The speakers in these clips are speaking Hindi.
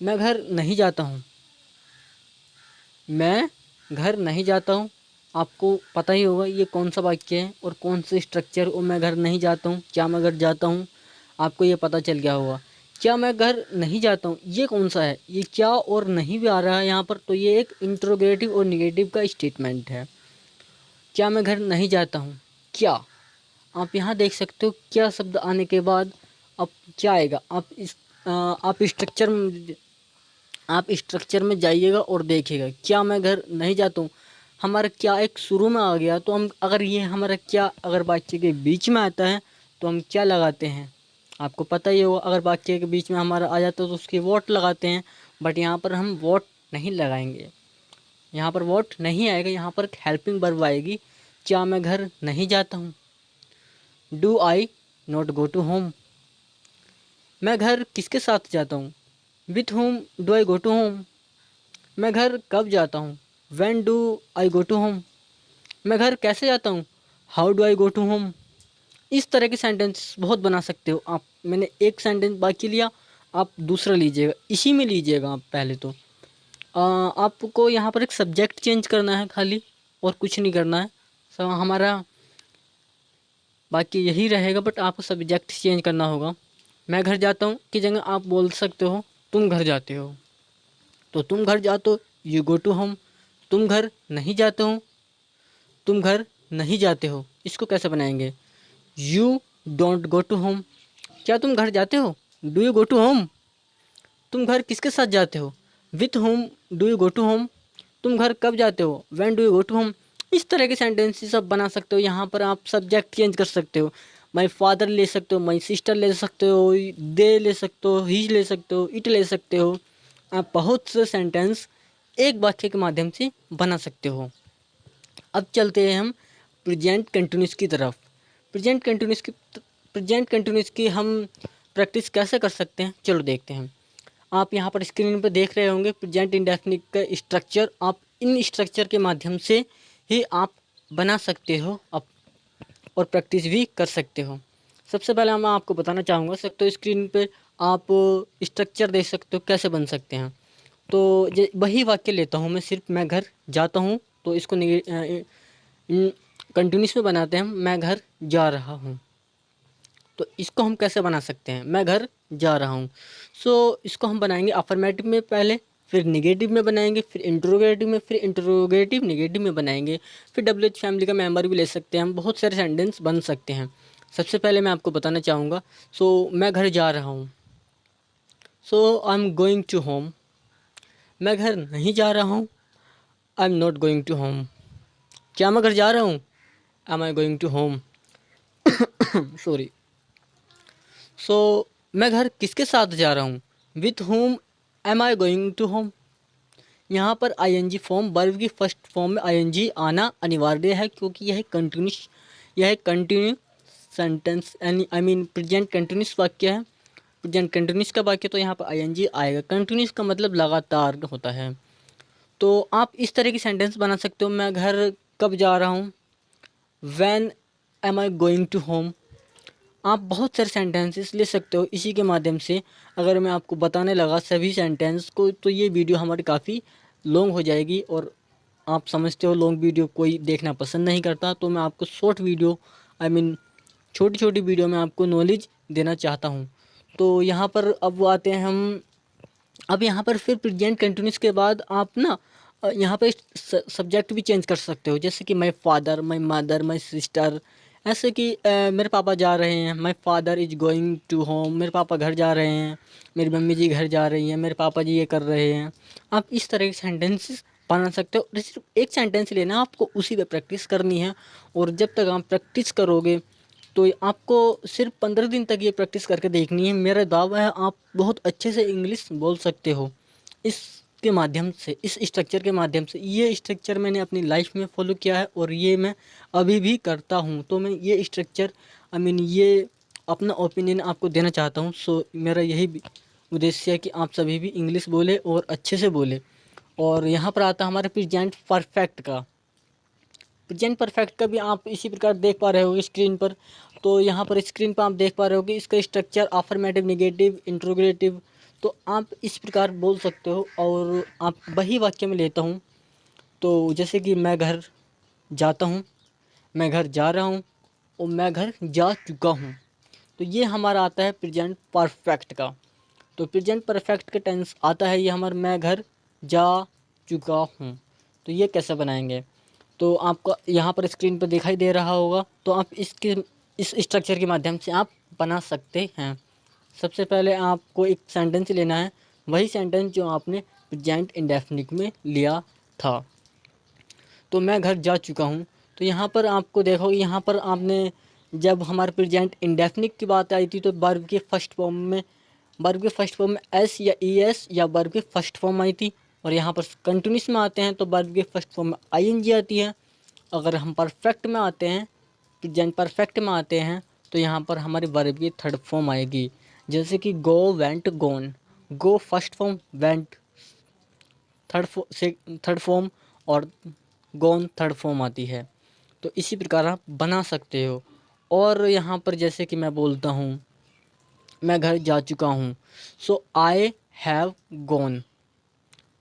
मैं घर नहीं जाता हूँ। मैं घर नहीं जाता हूँ। आपको पता ही होगा ये कौन सा वाक्य है और कौन से स्ट्रक्चर। और मैं घर नहीं जाता हूँ, क्या मैं घर जाता हूँ, आपको ये पता चल गया होगा। क्या मैं घर नहीं जाता हूँ ये कौन सा है, ये क्या और नहीं भी आ रहा है यहाँ पर, तो ये एक इंट्रोगेटिव और निगेटिव का स्टेटमेंट है। क्या मैं घर नहीं जाता हूँ, क्या। आप यहाँ देख सकते हो क्या शब्द आने के बाद अब क्या आएगा। आप स्ट्रक्चर में जाइएगा और देखिएगा क्या मैं घर नहीं जाता हूँ। हमारा क्या एक शुरू में आ गया, तो हम अगर ये हमारा क्या अगर वाक्य के बीच में आता है तो हम क्या लगाते हैं, आपको पता ही होगा। अगर वाक्य के बीच में हमारा आ जाता है तो उसकी वोट लगाते हैं। बट यहाँ पर हम वोट नहीं लगाएंगे, यहाँ पर वोट नहीं आएगा, यहाँ पर हेल्पिंग वर्ब आएगी। क्या मैं घर नहीं जाता हूँ। Do I not go to home. मैं घर किसके साथ जाता हूँ। With home do I go to home. मैं घर कब जाता हूँ। When do I go to home. मैं घर कैसे जाता हूँ। How do I go to home. इस तरह के सेंटेंस बहुत बना सकते हो आप। मैंने एक सेंटेंस बाकी लिया, आप दूसरा लीजिएगा, इसी में लीजिएगा आप पहले तो। आपको यहाँ पर एक सब्जेक्ट चेंज करना है खाली, और कुछ नहीं करना है। हमारा बाकी यही रहेगा, बट आपको सब्जेक्ट चेंज करना होगा। मैं घर जाता हूँ की जगह आप बोल सकते हो तुम घर जाते हो। तो तुम घर जाते हो, यू गो टू होम। तुम घर नहीं जाते हो, तुम घर नहीं जाते हो। इसको कैसे बनाएंगे। You don't go to home. क्या तुम घर जाते हो। Do you go to home. तुम घर किसके साथ जाते हो। With home do you go to home. तुम घर कब जाते हो। When do you go to home. इस तरह के सेंटेंसेस आप बना सकते हो। यहाँ पर आप सब्जेक्ट चेंज कर सकते हो। माई फादर ले सकते हो, माई सिस्टर ले सकते हो, दे ले सकते हो, ही ले सकते हो, इट ले सकते हो। आप बहुत से सेंटेंस एक वाक्य के माध्यम से बना सकते हो। अब चलते हैं हम प्रेजेंट कंटिन्यूस की तरफ। प्रेजेंट कंटिन्यूस की हम प्रैक्टिस कैसे कर सकते हैं, चलो देखते हैं। आप यहाँ पर स्क्रीन पर देख रहे होंगे प्रेजेंट इंडेफिनिट का स्ट्रक्चर। आप इन स्ट्रक्चर के माध्यम से ही आप बना सकते हो अब, और प्रैक्टिस भी कर सकते हो। सबसे पहले मैं आपको बताना चाहूँगा, तो स्क्रीन पे आप स्ट्रक्चर देख सकते हो कैसे बन सकते हैं। तो वही वाक्य लेता हूँ मैं, सिर्फ मैं घर जाता हूँ, तो इसको कंटिन्यूस में बनाते हैं हम। मैं घर जा रहा हूँ, तो इसको हम कैसे बना सकते हैं। मैं घर जा रहा हूँ। इसको हम बनाएंगे अफर्मेटिव में पहले, फिर निगेटिव में बनाएंगे, फिर इंट्रोगेटिव में, फिर इंट्रोगेटिव निगेटिव में बनाएंगे, फिर WH फैमिली का मेंबर भी ले सकते हैं हम। बहुत सारे सेंटेंस बन सकते हैं। सबसे पहले मैं आपको बताना चाहूँगा, मैं घर जा रहा हूँ। I am going to home. मैं घर नहीं जा रहा हूँ। I am not going to home. क्या मैं घर जा रहा हूँ। Am I going to home. Sorry. मैं घर किसके साथ जा रहा हूँ। With home am I going to home. यहाँ पर ING फॉर्म, वर्ब की फर्स्ट फॉर्म में ING आना अनिवार्य है, क्योंकि यह कंटिन्यू सेंटेंस यानी प्रेजेंट कंटिन्यूस वाक्य है। प्रेजेंट कंटिन्यूस का वाक्य, तो यहाँ पर ING आएगा। कंटिन्यूस का मतलब लगातार होता है। तो आप इस तरह की सेंटेंस बना सकते हो। मैं घर कब जा रहा हूँ। When am I going to home. आप बहुत सारे सेंटेंसेस ले सकते हो इसी के माध्यम से। अगर मैं आपको बताने लगा सभी सेंटेंस को, तो ये वीडियो हमारी काफ़ी लॉन्ग हो जाएगी, और आप समझते हो लॉन्ग वीडियो कोई देखना पसंद नहीं करता। तो मैं आपको शॉर्ट वीडियो छोटी छोटी वीडियो में आपको नॉलेज देना चाहता हूँ। तो यहाँ पर अब आते हैं हम। अब यहाँ पर फिर प्रेजेंट कंटिन्यूस के बाद आप ना यहाँ पे सब्जेक्ट भी चेंज कर सकते हो। जैसे कि my father, my mother, my sister. ऐसे कि मेरे पापा जा रहे हैं। My father is going to home. मेरे पापा घर जा रहे हैं। मेरी मम्मी जी घर जा रही हैं। मेरे पापा जी ये कर रहे हैं। आप इस तरह के सेंटेंसेस बना सकते हो। सिर्फ एक सेंटेंस लेना, आपको उसी पे प्रैक्टिस करनी है। और जब तक आप प्रैक्टिस करोगे तो आपको सिर्फ 15 दिन तक ये प्रैक्टिस करके देखनी है। मेरा दावा है आप बहुत अच्छे से इंग्लिश बोल सकते हो इसके माध्यम से, इस स्ट्रक्चर के माध्यम से। ये स्ट्रक्चर मैंने अपनी लाइफ में फॉलो किया है, और ये मैं अभी भी करता हूँ। तो मैं ये स्ट्रक्चर ये अपना ओपिनियन आपको देना चाहता हूँ। मेरा यही उद्देश्य है कि आप सभी भी इंग्लिश बोले और अच्छे से बोले। और यहाँ पर आता है हमारे प्रेजेंट परफेक्ट का। प्रेजेंट परफेक्ट का भी आप इसी प्रकार देख पा रहे होगे स्क्रीन पर। तो यहाँ पर स्क्रीन पर आप देख पा रहे होगे इसका स्ट्रक्चर अफर्मेटिव, नेगेटिव, इंट्रोगेटिव। तो आप इस प्रकार बोल सकते हो। और आप वही वाक्य में लेता हूँ, तो जैसे कि मैं घर जाता हूँ, मैं घर जा रहा हूँ और मैं घर जा चुका हूँ। तो ये हमारा आता है प्रेजेंट परफेक्ट का। तो प्रेजेंट परफेक्ट का टेंस आता है ये हमारा मैं घर जा चुका हूँ। तो ये कैसे बनाएंगे, तो आपको यहाँ पर स्क्रीन पर दिखाई दे रहा होगा। तो आप इस स्ट्रक्चर के माध्यम से आप बना सकते हैं। सबसे पहले आपको एक सेंटेंस लेना है, वही सेंटेंस जो आपने प्रेजेंट इंडेफिनिट में लिया था। तो मैं घर जा चुका हूँ। तो यहाँ पर आपको देखो, यहाँ पर आपने जब हमारे प्रेजेंट इंडेफिनिट की बात आई थी तो वर्ब के फर्स्ट फॉर्म में एस या ई एस या वर्ब के फर्स्ट फॉर्म आई थी। और यहाँ पर कंटिन्यूस में आते हैं तो वर्ब के फर्स्ट फॉर्म में आई एन जी आती है। अगर हम परफेक्ट में आते हैं, प्रेजेंट परफेक्ट में आते हैं, तो यहाँ पर हमारी वर्ब की थर्ड फॉर्म आएगी। जैसे कि go, went, gone. Go first form, went third form और गोन थर्ड फॉर्म आती है। तो इसी प्रकार आप बना सकते हो। और यहाँ पर जैसे कि मैं बोलता हूँ मैं घर जा चुका हूँ, so I have gone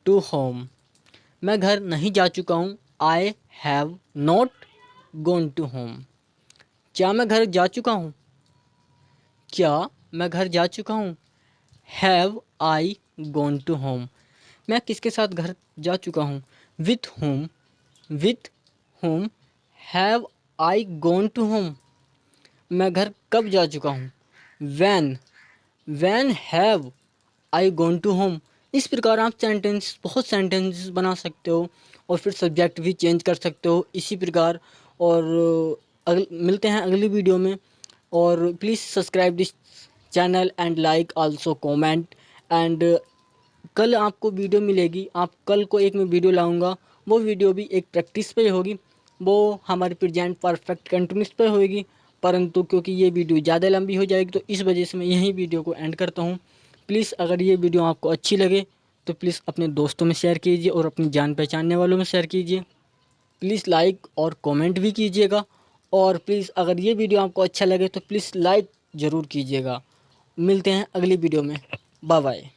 to home. मैं घर नहीं जा चुका हूँ, I have not gone to home. क्या मैं घर जा चुका हूँ? क्या मैं घर जा चुका हूँ? Have I gone to home. मैं किसके साथ घर जा चुका हूँ? With home. With home have I gone to home. मैं घर कब जा चुका हूँ? When have I gone to home. इस प्रकार आप बहुत सेंटेंसेस बना सकते हो और फिर सब्जेक्ट भी चेंज कर सकते हो इसी प्रकार। और मिलते हैं अगली वीडियो में। और please subscribe this channel and like also comment. And कल आपको वीडियो मिलेगी, आप कल को एक मैं वीडियो लाऊंगा, वो वीडियो भी एक प्रैक्टिस पे होगी, वो हमारे प्रेजेंट परफेक्ट कंटिन्यूस पे होगी। परंतु क्योंकि ये वीडियो ज़्यादा लंबी हो जाएगी तो इस वजह से मैं यहीं वीडियो को एंड करता हूँ। प्लीज़ अगर ये वीडियो आपको अच्छी लगे तो प्लीज़ अपने दोस्तों में शेयर कीजिए और अपनी जान पहचानने वालों में शेयर कीजिए। प्लीज़ लाइक और कमेंट भी कीजिएगा। और प्लीज़ अगर ये वीडियो आपको अच्छा लगे तो प्लीज़ लाइक ज़रूर कीजिएगा। मिलते हैं अगली वीडियो में। Bye bye.